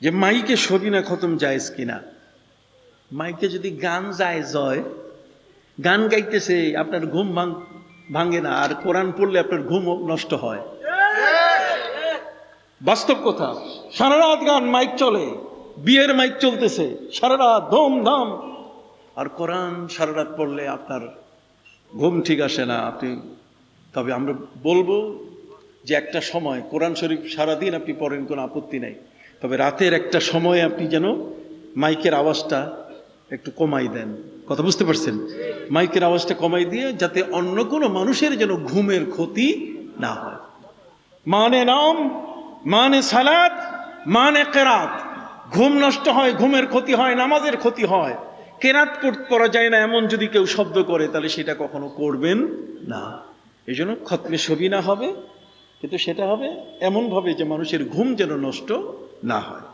যে মাইকে সবিনা খতম জায়েজ কিনা। মাইকে যদি গান জায়েজ হয়, গান গাইতেছে আপনার ঘুম ভাঙে না, আর কোরআন পড়লে আপনার ঘুম নষ্ট হয়। বাস্তব কথা। সারা রাত গান মাইক চলে, বিয়ের মাইক চলতেছে সারা রাত ধুমধাম, আর কোরআন সারা রাত পড়লে আপনার ঘুম ঠিক আসে না। তবে আমরা বলবো যে একটা সময় কোরআন শরীফ সারাদিন আপনি পড়েন, কোনো আপত্তি নাই, তবে রাতের একটা সময় আপনি যেন মাইকের আওয়াজটা একটু কমাই দেন। কথা বুঝতে পারছেন? মাইকের আওয়াজটা কমাই দিয়ে যাতে অন্য কোনো মানুষের যেন ঘুমের ক্ষতি না হয়। মানে নাম, মানে সালাত, মানে কেরাত, ঘুম নষ্ট হয়, ঘুমের ক্ষতি হয়, নামাজের ক্ষতি হয়। কেরাত পড়া যায় না এমন যদি কেউ শব্দ করে, তাহলে সেটা কখনো করবেন না। এই জন্য খতমে সবিনা হবে, কিন্তু সেটা হবে এমনভাবে যে মানুষের ঘুম যেন নষ্ট না হয়।